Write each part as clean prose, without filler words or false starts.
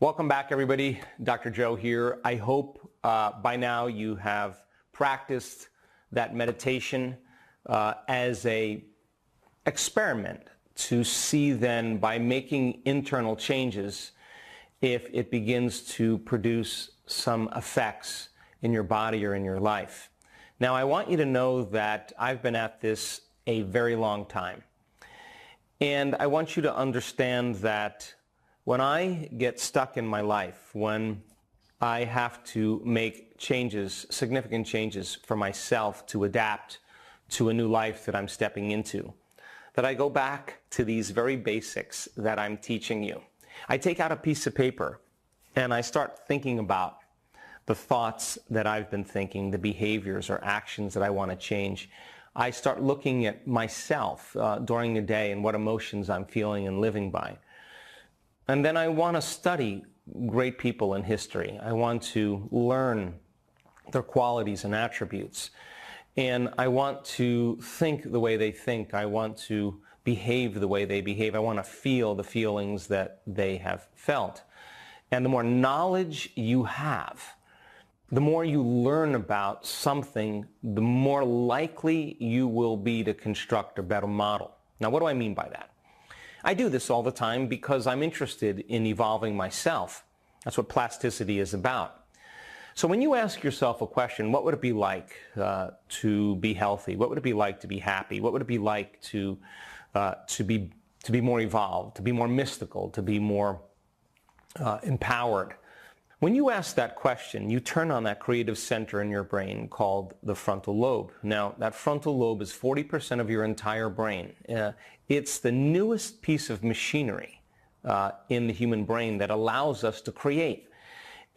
Welcome back, everybody. Dr. Joe here. I hope by now you have practiced that meditation as a experiment to see then, by making internal changes, if it begins to produce some effects in your body or in your life. Now, I want you to know that I've been at this a very long time. And I want you to understand that when I get stuck in my life, when I have to make changes, significant changes for myself to adapt to a new life that I'm stepping into, that I go back to these very basics that I'm teaching you. I take out a piece of paper and I start thinking about the thoughts that I've been thinking, the behaviors or actions that I want to change. I start looking at myself during the day and what emotions I'm feeling and living by. And then I want to study great people in history. I want to learn their qualities and attributes. And I want to think the way they think. I want to behave the way they behave. I want to feel the feelings that they have felt. And the more knowledge you have, the more you learn about something, the more likely you will be to construct a better model. Now, what do I mean by that? I do this all the time because I'm interested in evolving myself. That's what plasticity is about. So when you ask yourself a question, what would it be like to be healthy? What would it be like to be happy? What would it be like to be more evolved, to be more mystical, to be more empowered? When you ask that question, you turn on that creative center in your brain called the frontal lobe. Now, that frontal lobe is 40% of your entire brain. It's the newest piece of machinery in the human brain that allows us to create.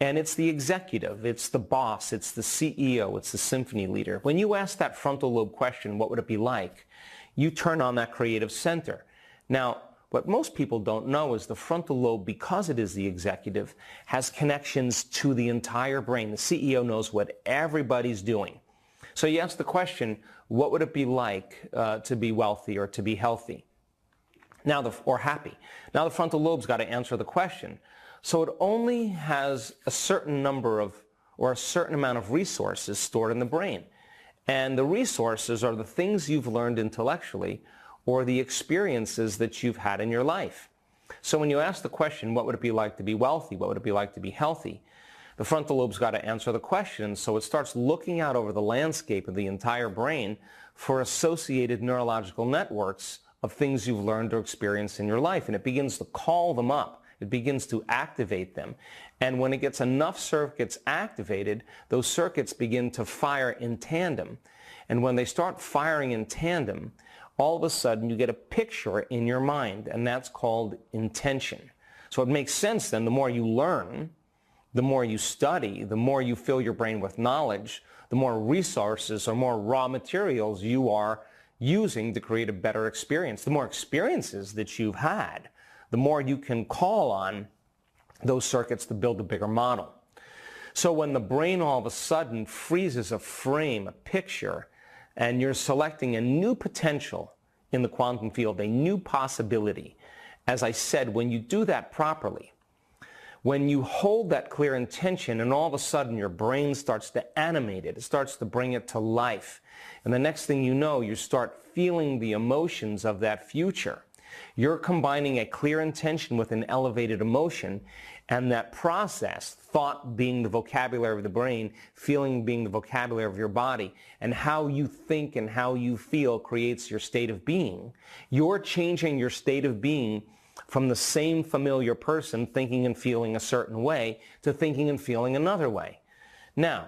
And it's the executive, it's the boss, it's the CEO, it's the symphony leader. When you ask that frontal lobe question, what would it be like? You turn on that creative center. Now, what most people don't know is the frontal lobe, because it is the executive, has connections to the entire brain. The CEO knows what everybody's doing. So you ask the question, what would it be like to be wealthy or to be healthy? Or happy? Now the frontal lobe's got to answer the question. So it only has a certain number of, or a certain amount of resources stored in the brain. And the resources are the things you've learned intellectually or the experiences that you've had in your life. So when you ask the question, what would it be like to be wealthy? What would it be like to be healthy? The frontal lobe's got to answer the question, so it starts looking out over the landscape of the entire brain for associated neurological networks of things you've learned or experienced in your life, and it begins to call them up. It begins to activate them. And when it gets enough circuits activated, those circuits begin to fire in tandem. And when they start firing in tandem, all of a sudden you get a picture in your mind, and that's called intention. So it makes sense then, the more you learn, the more you study, the more you fill your brain with knowledge, the more resources or more raw materials you are using to create a better experience. The more experiences that you've had, the more you can call on those circuits to build a bigger model. So when the brain all of a sudden freezes a frame, a picture, and you're selecting a new potential in the quantum field, a new possibility. As I said, when you do that properly, when you hold that clear intention and all of a sudden your brain starts to animate it, it starts to bring it to life. And the next thing you know, you start feeling the emotions of that future. You're combining a clear intention with an elevated emotion, and that process, thought being the vocabulary of the brain, feeling being the vocabulary of your body, and how you think and how you feel creates your state of being. You're changing your state of being from the same familiar person thinking and feeling a certain way to thinking and feeling another way. Now,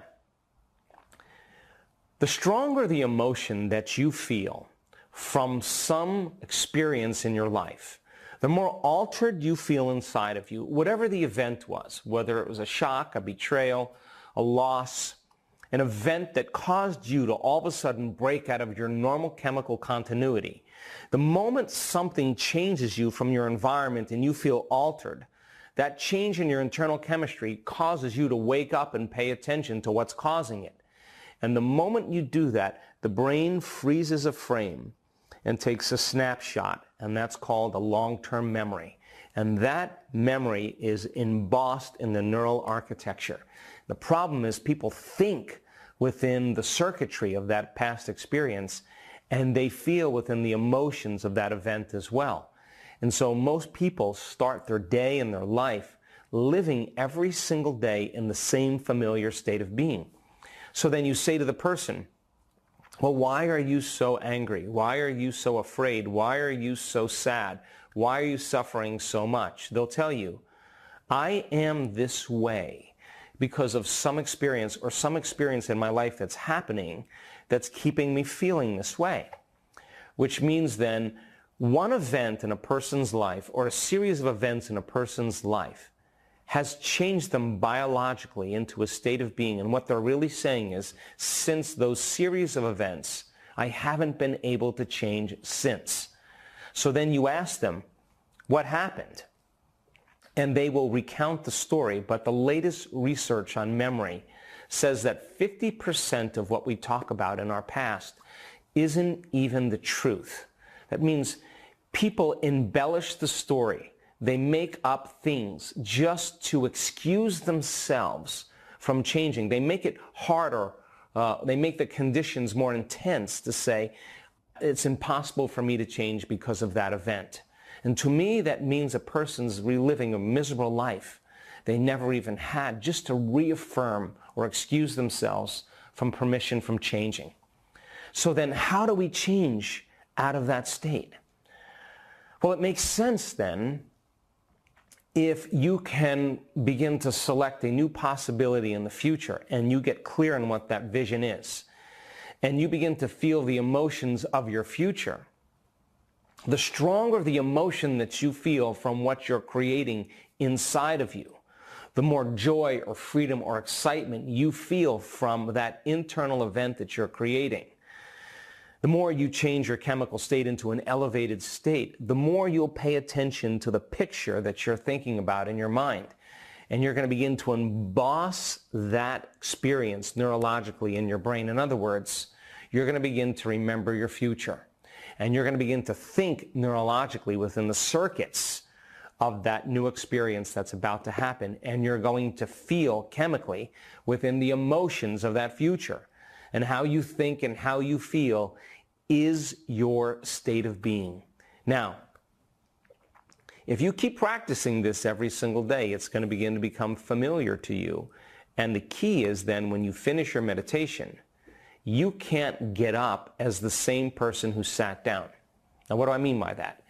the stronger the emotion that you feel from some experience in your life, the more altered you feel inside of you, whatever the event was, whether it was a shock, a betrayal, a loss, an event that caused you to all of a sudden break out of your normal chemical continuity. The moment something changes you from your environment and you feel altered, that change in your internal chemistry causes you to wake up and pay attention to what's causing it. And the moment you do that, the brain freezes a frame and takes a snapshot, and that's called a long-term memory. And that memory is embossed in the neural architecture. The problem is people think within the circuitry of that past experience, and they feel within the emotions of that event as well. And so most people start their day and their life living every single day in the same familiar state of being. So then you say to the person, well, why are you so angry? Why are you so afraid? Why are you so sad? Why are you suffering so much? They'll tell you, I am this way because of some experience or some experience in my life that's happening that's keeping me feeling this way. Which means then one event in a person's life or a series of events in a person's life has changed them biologically into a state of being. And what they're really saying is, since those series of events, I haven't been able to change since. So then you ask them, what happened? And they will recount the story, but the latest research on memory says that 50% of what we talk about in our past isn't even the truth. That means people embellish the story. They make up things just to excuse themselves from changing. They make it harder. They make the conditions more intense to say, it's impossible for me to change because of that event. And to me, that means a person's reliving a miserable life they never even had, just to reaffirm or excuse themselves from permission from changing. So then how do we change out of that state? Well, it makes sense then if you can begin to select a new possibility in the future and you get clear on what that vision is, and you begin to feel the emotions of your future. The stronger the emotion that you feel from what you're creating inside of you, the more joy or freedom or excitement you feel from that internal event that you're creating. The more you change your chemical state into an elevated state, the more you'll pay attention to the picture that you're thinking about in your mind. And you're going to begin to emboss that experience neurologically in your brain. In other words, you're going to begin to remember your future. And you're going to begin to think neurologically within the circuits of that new experience that's about to happen. And you're going to feel chemically within the emotions of that future. And how you think and how you feel is your state of being. Now, if you keep practicing this every single day, it's going to begin to become familiar to you. And the key is then when you finish your meditation, you can't get up as the same person who sat down. Now, what do I mean by that?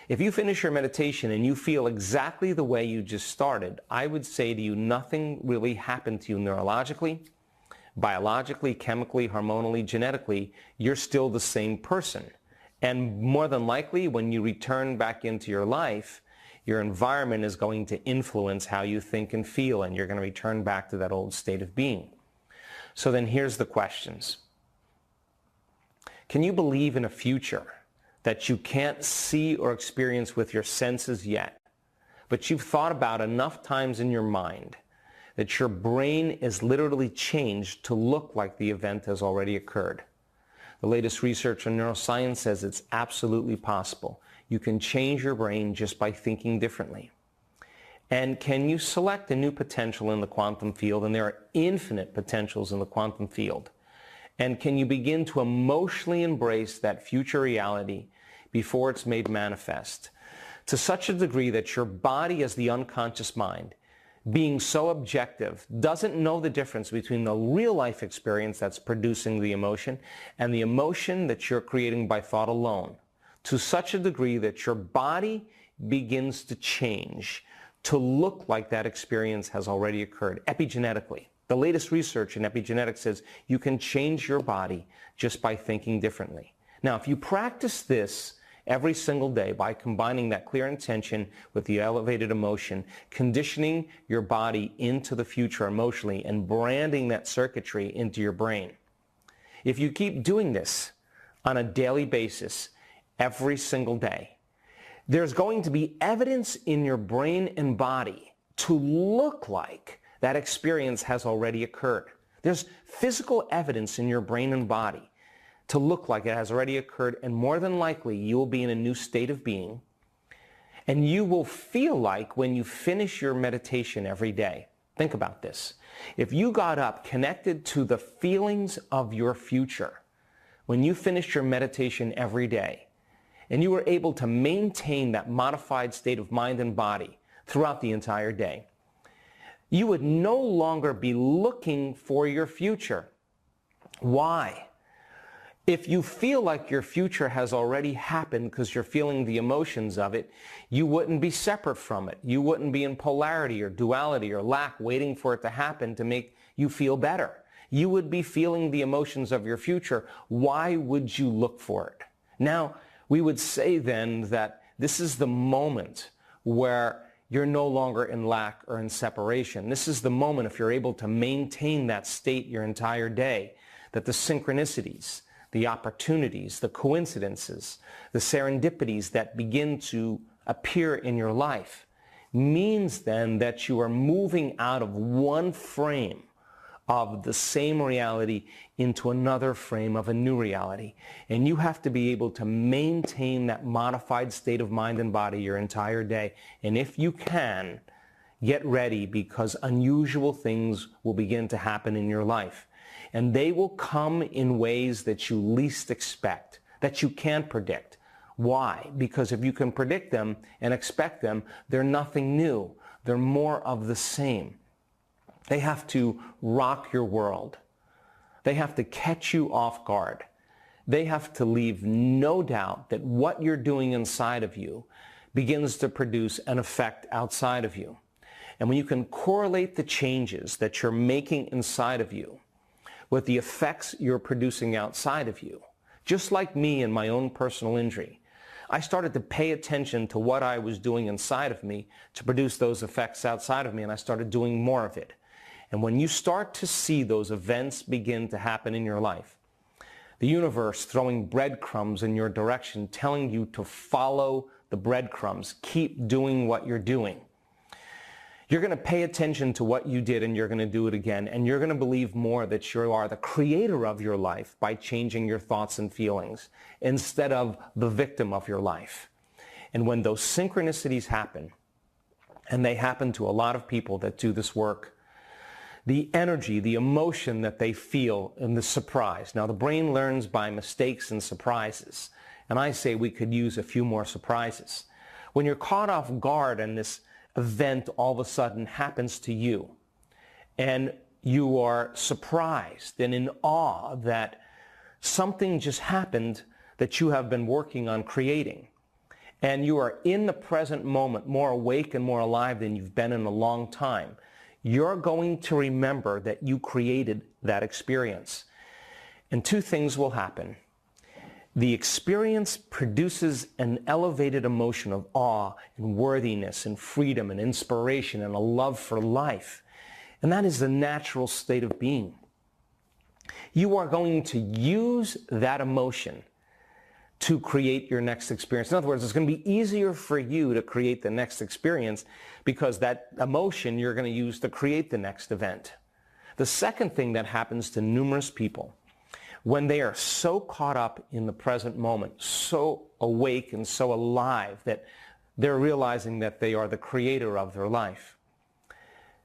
If you finish your meditation and you feel exactly the way you just started, I would say to you, nothing really happened to you neurologically, biologically, chemically, hormonally, genetically. You're still the same person. And more than likely, when you return back into your life, your environment is going to influence how you think and feel, and you're going to return back to that old state of being. So then here's the questions. Can you believe in a future that you can't see or experience with your senses yet, but you've thought about enough times in your mind that your brain is literally changed to look like the event has already occurred? The latest research on neuroscience says it's absolutely possible. You can change your brain just by thinking differently. And can you select a new potential in the quantum field? And there are infinite potentials in the quantum field. And can you begin to emotionally embrace that future reality before it's made manifest to such a degree that your body as the unconscious mind, being so objective, doesn't know the difference between the real life experience that's producing the emotion and the emotion that you're creating by thought alone, to such a degree that your body begins to change to look like that experience has already occurred epigenetically. The latest research in epigenetics says you can change your body just by thinking differently. Now, if you practice this every single day by combining that clear intention with the elevated emotion, conditioning your body into the future emotionally, and branding that circuitry into your brain, if you keep doing this on a daily basis, every single day, there's going to be evidence in your brain and body to look like that experience has already occurred. There's physical evidence in your brain and body to look like it has already occurred, and more than likely you will be in a new state of being. And you will feel like when you finish your meditation every day, think about this. If you got up connected to the feelings of your future, when you finished your meditation every day, and you were able to maintain that modified state of mind and body throughout the entire day, you would no longer be looking for your future. Why? If you feel like your future has already happened because you're feeling the emotions of it, you wouldn't be separate from it. You wouldn't be in polarity or duality or lack waiting for it to happen to make you feel better. You would be feeling the emotions of your future. Why would you look for it? Now, we would say then that this is the moment where you're no longer in lack or in separation. This is the moment, if you're able to maintain that state your entire day, that the synchronicities, the opportunities, the coincidences, the serendipities that begin to appear in your life means then that you are moving out of one frame of the same reality into another frame of a new reality. And you have to be able to maintain that modified state of mind and body your entire day. And if you can, get ready, because unusual things will begin to happen in your life. And they will come in ways that you least expect, that you can't predict. Why? Because if you can predict them and expect them, they're nothing new. They're more of the same. They have to rock your world. They have to catch you off guard. They have to leave no doubt that what you're doing inside of you begins to produce an effect outside of you. And when you can correlate the changes that you're making inside of you with the effects you're producing outside of you, just like me in my own personal injury, I started to pay attention to what I was doing inside of me to produce those effects outside of me, and I started doing more of it. And when you start to see those events begin to happen in your life, the universe throwing breadcrumbs in your direction, telling you to follow the breadcrumbs, keep doing what you're doing, you're going to pay attention to what you did and you're going to do it again. And you're going to believe more that you are the creator of your life by changing your thoughts and feelings instead of the victim of your life. And when those synchronicities happen, and they happen to a lot of people that do this work, the energy, the emotion that they feel, and the surprise. Now, the brain learns by mistakes and surprises. And I say we could use a few more surprises. When you're caught off guard and this event all of a sudden happens to you, and you are surprised and in awe that something just happened that you have been working on creating, and you are in the present moment more awake and more alive than you've been in a long time, you're going to remember that you created that experience. And two things will happen. The experience produces an elevated emotion of awe and worthiness and freedom and inspiration and a love for life. And that is the natural state of being. You are going to use that emotion to create your next experience. In other words, it's going to be easier for you to create the next experience because that emotion you're going to use to create the next event. The second thing that happens to numerous people when they are so caught up in the present moment, so awake and so alive that they're realizing that they are the creator of their life,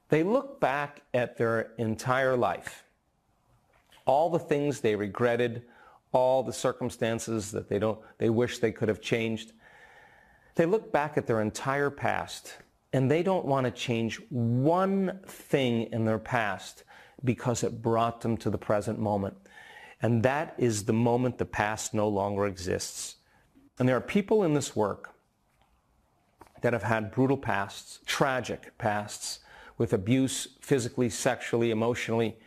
they look back at their entire life, all the things they regretted, all the circumstances that they wish they could have changed. They look back at their entire past and they don't want to change one thing in their past because it brought them to the present moment. And that is the moment the past no longer exists. And there are people in this work that have had brutal pasts, tragic pasts, with abuse physically, sexually, emotionally.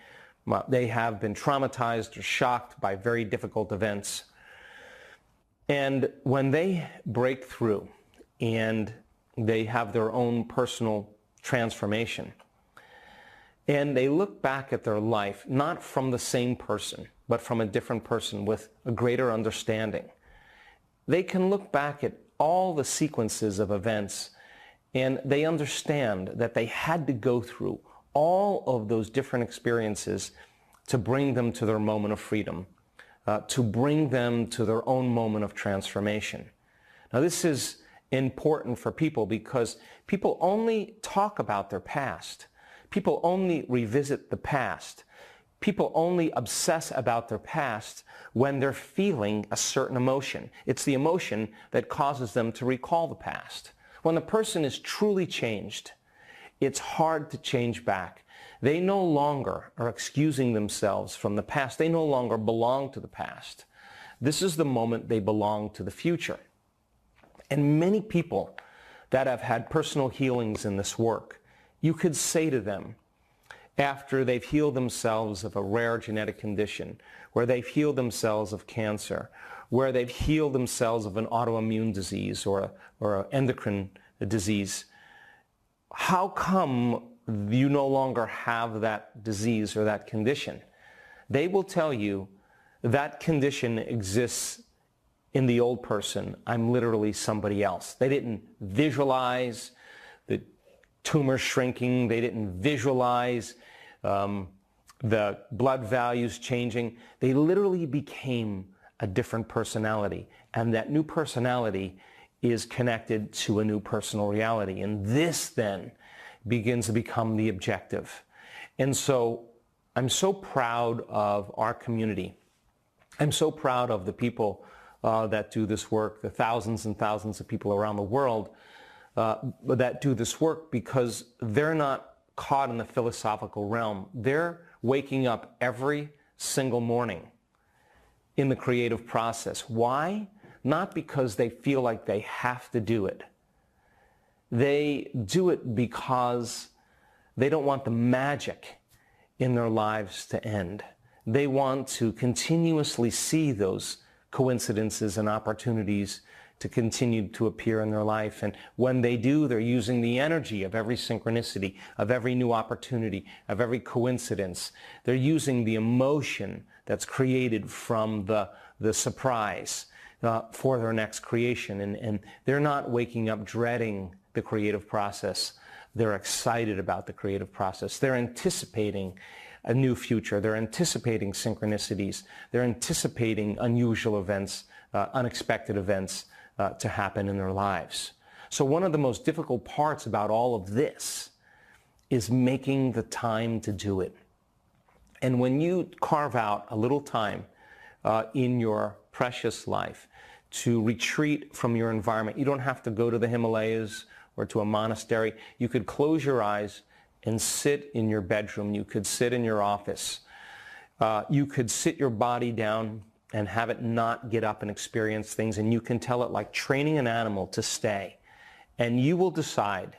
They have been traumatized or shocked by very difficult events. And when they break through and they have their own personal transformation, and they look back at their life, not from the same person, but from a different person with a greater understanding, they can look back at all the sequences of events and they understand that they had to go through all of those different experiences to bring them to their moment of freedom, to bring them to their own moment of transformation. Now, this is important for people because people only talk about their past. People only revisit the past. People only obsess about their past when they're feeling a certain emotion. It's the emotion that causes them to recall the past. When the person is truly changed, it's hard to change back. They no longer are excusing themselves from the past. They no longer belong to the past. This is the moment they belong to the future. And many people that have had personal healings in this work, you could say to them, after they've healed themselves of a rare genetic condition, where they've healed themselves of cancer, where they've healed themselves of an autoimmune disease or an endocrine disease, how come you no longer have that disease or that condition? They will tell you that condition exists in the old person. I'm literally somebody else. They didn't visualize the tumor shrinking. They didn't visualize the blood values changing. They literally became a different personality. And that new personality is connected to a new personal reality. And this then begins to become the objective. And so I'm so proud of our community. I'm so proud of the people that do this work, the thousands and thousands of people around the world that do this work, because they're not caught in the philosophical realm. They're waking up every single morning in the creative process. Why? Not because they feel like they have to do it. They do it because they don't want the magic in their lives to end. They want to continuously see those coincidences and opportunities to continue to appear in their life. And when they do, they're using the energy of every synchronicity, of every new opportunity, of every coincidence. They're using the emotion that's created from the surprise for their next creation. And they're not waking up dreading the creative process. They're excited about the creative process. They're anticipating a new future. They're anticipating synchronicities. They're anticipating unusual events, unexpected events to happen in their lives. So one of the most difficult parts about all of this is making the time to do it. And when you carve out a little time in your precious life to retreat from your environment, you don't have to go to the Himalayas or to a monastery. You could close your eyes and sit in your bedroom. You could sit in your office. You could sit your body down and have it not get up and experience things. And you can tell it like training an animal to stay. And you will decide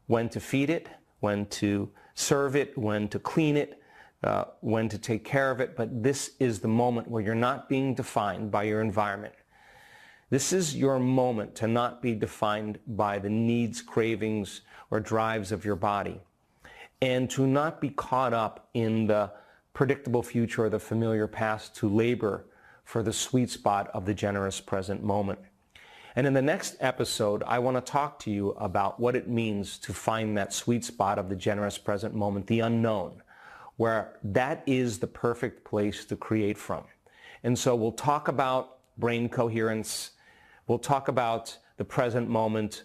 when to feed it, when to serve it, when to clean it, when to take care of it. But this is the moment where you're not being defined by your environment. This is your moment to not be defined by the needs, cravings, or drives of your body, and to not be caught up in the predictable future or the familiar past, to labor for the sweet spot of the generous present moment. And in the next episode, I want to talk to you about what it means to find that sweet spot of the generous present moment, the unknown, where that is the perfect place to create from. And so we'll talk about brain coherence. We'll talk about the present moment.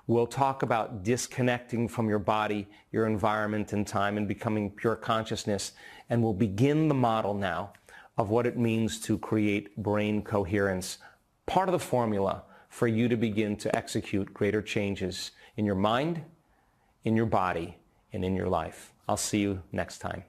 We'll talk about disconnecting from your body, your environment, and time, and becoming pure consciousness. And we'll begin the model now of what it means to create brain coherence, part of the formula for you to begin to execute greater changes in your mind, in your body, and in your life. I'll see you next time.